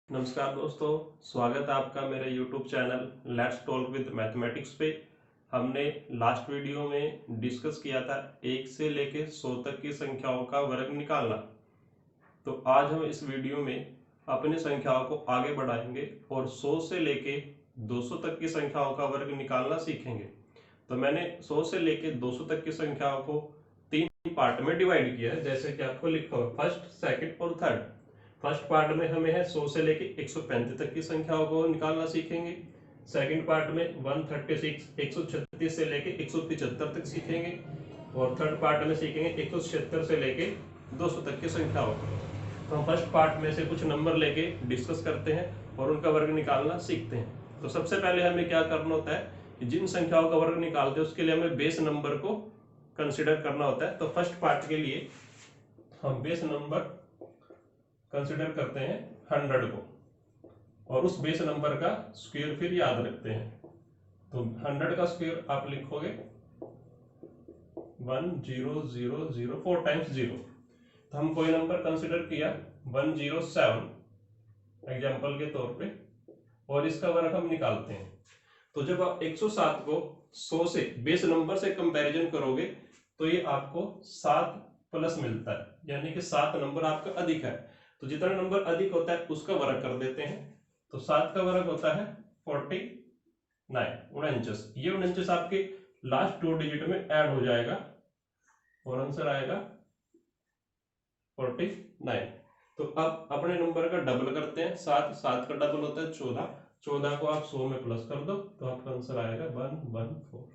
नमस्कार दोस्तों, स्वागत है आपका मेरे YouTube channel let's talk with mathematics पे। हमने लास्ट वीडियो में डिस्कस किया था 1 से लेके 100 तक की संख्याओं का वर्ग निकालना। तो आज हम इस वीडियो में अपनी संख्याओं को आगे बढ़ाएंगे और 100 से लेके 200 तक की संख्याओं का वर्ग निकालना सीखेंगे। तो मैंने 100 से लेके 200 तक की संख्याओं को 3 पार्ट में डिवाइड किया है, जैसे कि आपको लिखा हुआ फर्स्ट, सेकंड और थर्ड। फर्स्ट पार्ट में हमें है 100 से लेके 135 तक की संख्याओं को निकालना सीखेंगे। सेकंड पार्ट में 136 136 से लेके 175 तक सीखेंगे और थर्ड पार्ट में सीखेंगे 176 से लेके 200 तक की संख्याओं को। तो हम फर्स्ट पार्ट में से कुछ नंबर लेके डिस्कस करते हैं और उनका वर्ग निकालना सीखते हैं। तो सबसे पहले हमें क्या करना होता है कि जिन संख्याओं का वर्ग निकालते हैं उसके लिए हमें बेस नंबर को कंसिडर करना होता है। तो फर्स्ट पार्ट के लिए हम बेस नंबर कंसिडर करते हैं 100 को और उस बेस नंबर का स्क्वायर फिर याद रखते हैं। तो 100 का स्क्वायर आप लिखोगे 1000 4 टाइम्स 0। तो हम कोई नंबर कंसिडर किया 107 एग्जांपल के तौर पे और इसका वर्ग हम निकालते हैं। तो जब आप 107 को 100 से बेस नंबर से कंपैरिजन करोगे तो ये आपको 7 प्लस मिलता है, यानी कि 7 नंबर आपका अधिक है। तो जितना नंबर अधिक होता है उसका वर्ग कर देते हैं। तो 7 का वर्ग होता है 49 49। ये 49 आपके लास्ट 2 डिजिट में ऐड हो जाएगा और आंसर आएगा 49। तो अब अपने नंबर का डबल करते हैं। 7 का डबल होता है 14। 14 को आप 100 में प्लस कर दो तो आपका आंसर आएगा 114।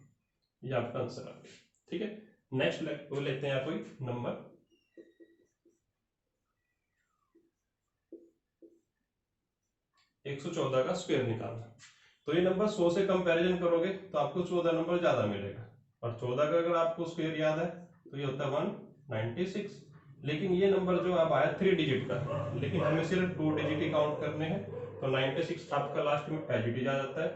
ये आपका आंसर आ गया। ठीक है, नेक्स्ट लेते हैं आप कोई नंबर 114 का स्क्वायर निकालना। तो ये नंबर 100 से कंपैरिजन करोगे तो आपको 14 नंबर ज्यादा मिलेगा और 14 का अगर आपको स्क्वायर याद है तो ये होता है 196। लेकिन ये नंबर जो अब आया 3 डिजिट का, लेकिन हमें सिर्फ 2 डिजिट ही काउंट करने हैं। तो 96 आपका लास्ट में एज इट इज आ जाता है।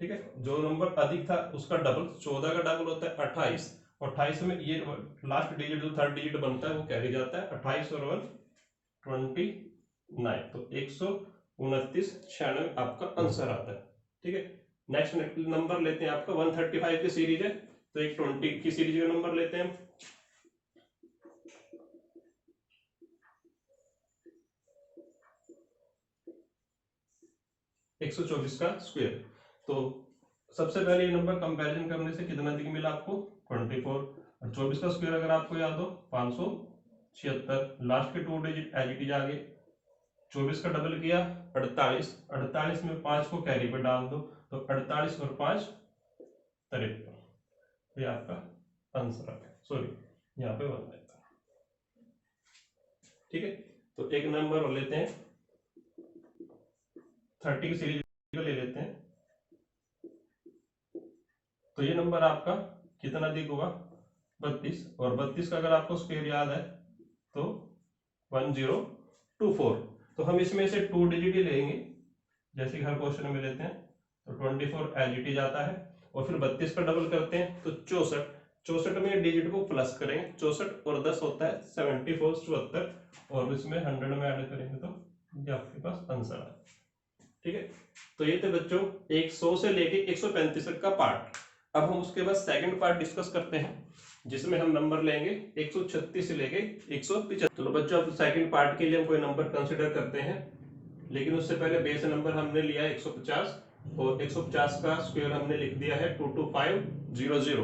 ठीक है, जो नंबर अधिक था उसका डबल, 14 का डबल होता है 28 और 28 में ये लास्ट डिजिट जो थर्ड डिजिट बनता है वो कैरी जाता है 28 और 1 29। तो 129 96 आपका आंसर आता है। ठीक है, नेक्स्ट नंबर लेते हैं आपका 135 की सीरीज है तो एक 20 की सीरीज का नंबर लेते हैं। हम 124 का स्क्वायर। तो सबसे पहले ये नंबर कंपैरिजन करने से कितना अधिक मिला आपको 24 और 24 का स्क्वायर अगर आपको याद हो 576। लास्ट के 2 डिजिट एज इट इज आ गए। 24 का डबल किया 48, 48 में 5 को कैरी पे डाल दो तो 48 और 5 53। तो ये आपका आंसर आ गया। सॉरी, यहाँ पे 1 रहता है। ठीक है, तो एक नंबर और लेते हैं 30 की सीरीज ले लेते हैं। तो ये नंबर आपका कितना अधिक होगा 32 और 32 का अगर आपको स्क्वायर याद है तो 1024। तो हम इसमें से 2 डिजिट ही लेंगे जैसे कि हर क्वेश्चन में लेते हैं। तो 24 एज इट इज आता है और फिर 32 का डबल करते हैं तो 64। 64 में डिजिट को प्लस करेंगे, 64 और 10 होता है 74 74 और इसमें 100 में ऐड करेंगे तो ये आपके पास आंसर है। ठीक है, तो ये थे बच्चों 100 से लेके 135 तक का पार्ट। अब हम उसके बाद सेकंड पार्ट डिस्कस करते हैं जिसमें हम नंबर लेंगे 136 से लेके 175। तो बच्चों अब सेकंड पार्ट के लिए हम कोई नंबर कंसिडर करते हैं, लेकिन उससे पहले बेस नंबर हमने लिया है 150 और 150 का स्क्वायर हमने लिख दिया है 22500।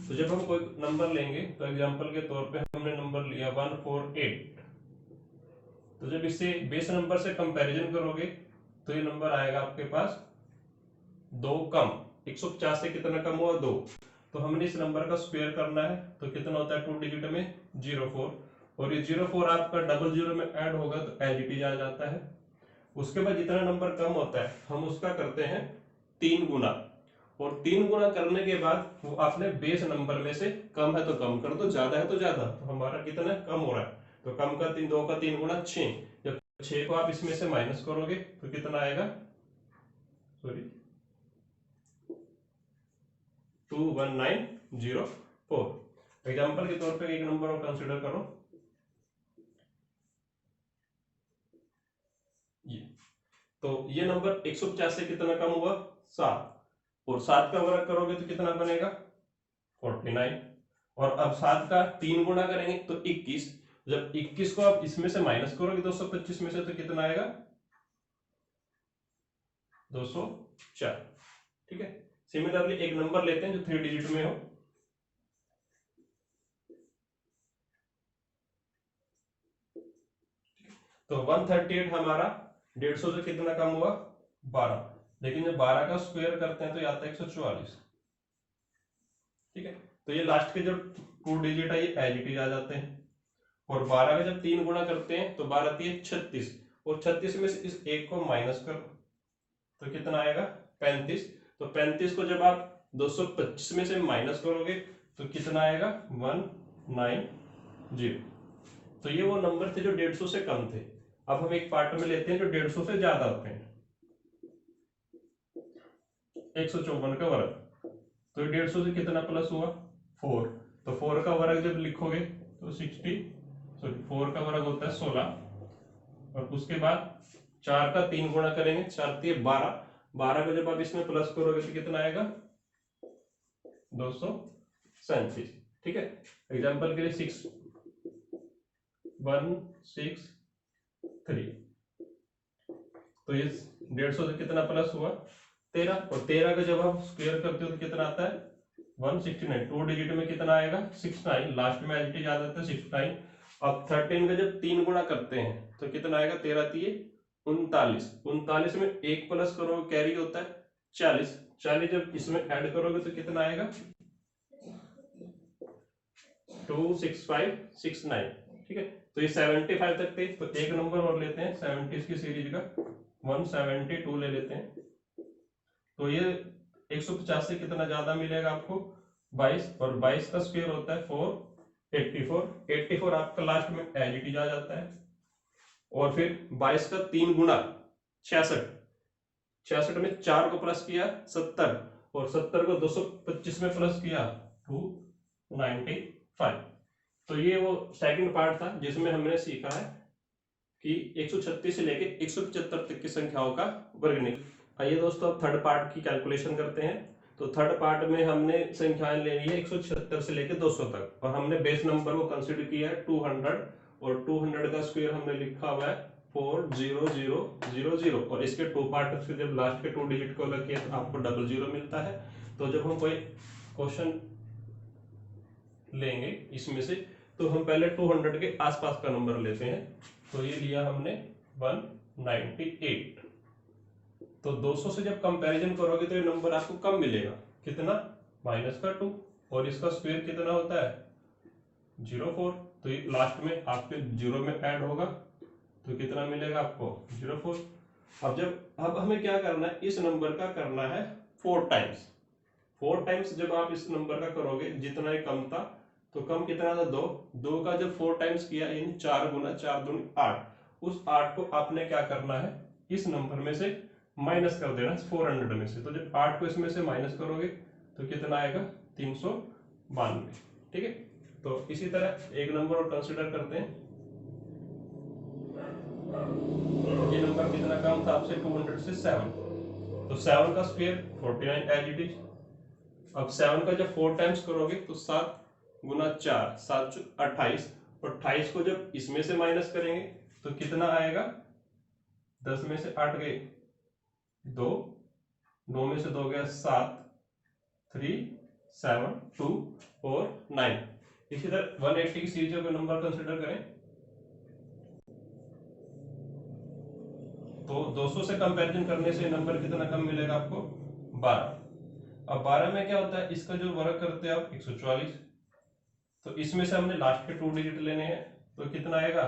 तो जब हम कोई नंबर लेंगे तो एग्जांपल के तौर पे हमने नंबर लिया 148। तो जब इसे बेस नंबर से कंपैरिजन करोगे तो ये नंबर आएगा आपके पास 2 कम। 150 से कितना कम हुआ 2। तो हमने इस नंबर का स्क्वायर करना है तो कितना होता है 2 डिजिट में 04 और ये 04 आपका डबल जीरो में ऐड होगा तो एज इट इज आ जाता है। उसके बाद जितना नंबर कम होता है हम उसका करते हैं 3 गुना और 3 गुना करने के बाद वो आपने बेस नंबर में से कम है तो कम कर दो, ज्यादा है तो ज्यादा। तो हमारा कितना कम हो रहा है तो कम का 3 2 का 3 गुना 6। जब 6 को आप इसमें से माइनस करोगे तो कितना आएगा, सॉरी 21904। एग्जांपल के तौर पे एक नंबर और कंसीडर करो तो ये नंबर 150 से कितना कम हुआ? 7। और 7 का वर्ग करोगे तो कितना बनेगा? 49। और अब 7 का 3 गुना करेंगे तो 21। जब 21 को आप इसमें से माइनस करोगे 225 में से तो कितना आएगा? 204। ठीक है। सिमिलरली एक नंबर लेते हैं जो 3 डिजिट में हो। तो 138 हमारा 150 से कितना कम हुआ? 12। लेकिन जब 12 का स्क्वायर करते हैं तो ये आता है 144। ठीक है। तो ये लास्ट के जो 2 डिजिट है ये एज इट इज आ जाते हैं। और 12 का जब 3 गुना करते हैं तो 12 3 36। और 36 में से इस एक को माइनस करो तो कितना आएगा? 35। तो 35 को जब आप 225 में से माइनस करोगे तो कितना आएगा? 190। तो ये वो नंबर थे जो 150 से कम थे। अब हम एक पार्ट में लेते हैं जो 150 से ज्यादा होते हैं। 154 का वर्ग। तो 150 से कितना प्लस हुआ? 4। तो 4 का वर्ग जब लिखोगे तो 4 का वर्ग होता है 16। और उसके बाद 4 का 3 गुणा करेंगे, 4 3 12। 12 को जब आप इसमें प्लस करोगे तो कितना आएगा? 237। ठीक है। एग्जाम्पल के लिए 6 1 6 3। तो ये 150 से कितना प्लस हुआ? 13। और 13 का जब आप स्क्वायर करते हो तो कितना आता है? 169। 2 डिजिट में कितना आएगा? 69। लास्ट में एज इट इज आ जाता है 69। अब 13 का जब 3 गुणा करते हैं तो कितना आएगा? 13 3 39। 39 में एक प्लस करो कैरी होता है 40। 40 जब इसमें ऐड करोगे तो कितना आएगा? 26569। ठीक है। तो ये 75 तक थे। तो एक नंबर और लेते हैं 70 की सीरीज का, 172 ले लेते हैं। तो ये 150 से कितना ज्यादा मिलेगा आपको? 22। और 22 का स्क्वायर होता है 484। 84 आपका लास्ट में एज इट इज आ जाता है। और फिर 22 का 3 गुना 66। 66 में 4 को प्लस किया 70। और 70 को 225 में प्लस किया 295। तो ये वो सेकंड पार्ट था जिसमें हमने सीखा है कि 136 से लेके 175 तक की संख्याओं का वर्ग निकालना। आइए दोस्तों अब थर्ड पार्ट की कैलकुलेशन करते हैं। तो थर्ड पार्ट में हमने संख्याएं ले ली है 176 से लेके 200 तक। और हमने बेस नंबर को कंसीडर किया है 200। और 200 का स्क्वायर हमने लिखा हुआ है 40000। और इसके 2 पार्ट से जब लास्ट के 2 डिजिट को अलग किया तो आपको 00 मिलता है। तो जब हम कोई क्वेश्चन लेंगे इसमें से तो हम पहले 200 के आसपास का नंबर लेते हैं। तो ये लिया हमने 198। तो 200 से जब कंपैरिजन करोगे तो ये नंबर आपको कम मिलेगा। कितना? -2। और इसका स्क्वायर कितना होता है? 04। तो ये लास्ट में आपके 0 में ऐड होगा तो कितना मिलेगा आपको? 04। अब हमें क्या करना है? इस नंबर का करना है 4 टाइम्स। 4 टाइम्स जब आप इस नंबर का करोगे, जितना ही कम था तो कम कितना था? 2। 2 का जब 4 टाइम्स किया इन 4 गुना 4 दूनी 8। उस 8 को आपने क्या करना है? इस नंबर में से माइनस कर देना 400 में से। तो जब 8 को इसमें से माइनस करोगे तो कितना आएगा? 392। ठीक है। तो इसी तरह एक नंबर और कंसिडर करते हैं। ये नंबर कितना कम था आपसे? 200 से 7। तो 7 का स्क्वायर 49 एज इट इज। अब 7 का जब 4 टाइम्स करोगे तो 7 गुना 4 7 28। और 28 को जब इसमें से माइनस करेंगे तो कितना आएगा? 10 में से 8 गए 2, 9 में से 2 गया 7, 3 7 2 और 9। इसी तरह 180 की सीरीज का नंबर कंसिडर करें तो 200 से कंपैरिजन करने से नंबर कितना कम मिलेगा आपको? 12। अब 12 में क्या होता है? इसका जो वर्ग करते हैं आप 144। तो इसमें से हमने लास्ट के 2 डिजिट लेने हैं तो कितना आएगा?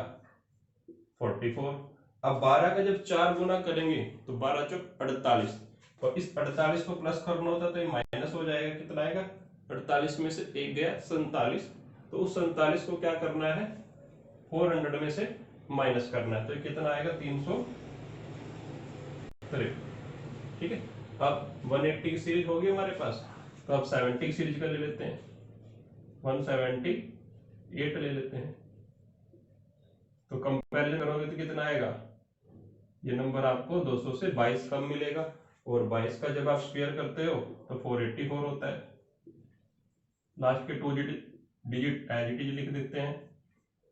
44। अब 12 का जब 4 गुना करेंगे तो 12 चौक 48। और इस 48 को प्लस करना होता तो ये माइनस हो जाएगा। कितना आएगा? 48 में से 1 गया 47। तो उस 47 को क्या करना है? 400 में से माइनस करना है। तो ये कितना आएगा? 303। ठीक है। अब 180 की सीरीज होगी हमारे पास। तो अब 70 की सीरीज का ले लेते हैं, 178 ले लेते हैं। तो कंपैरिजन करोगे तो कितना आएगा? ये नंबर आपको 200 से 22 कम मिलेगा, और 22 का जब आप स्क्वायर करते हो तो 484 होता है। लास्ट के 2 डिजिट एज इट इज लिख देते हैं।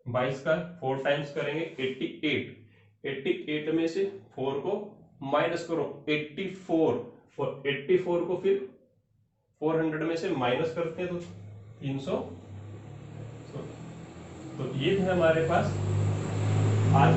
22 का 4 टाइम्स करेंगे 88, 88 में से 4 को माइनस करो 84, और 84 को फिर 400 में से माइनस करते हैं तो 300। तो ये थे हमारे पास आज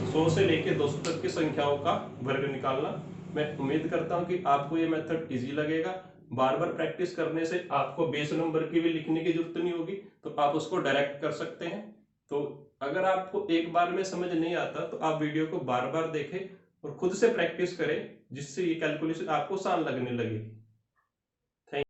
100 से लेके 200 तक की संख्याओं का वर्ग निकालना। मैं उम्मीद करता हूं कि आपको ये मेथड इजी लगेगा। बार बार प्रैक्टिस करने से आपको बेस नंबर की भी लिखने की जरूरत नहीं होगी, तो आप उसको डायरेक्ट कर सकते हैं। तो अगर आपको एक बार में समझ नहीं आता तो आप वीडियो को बार बार देखें और खुद से प्रैक्टिस करें, जिससे ये कैलकुलेशन आपको आसान लगने लगेगी।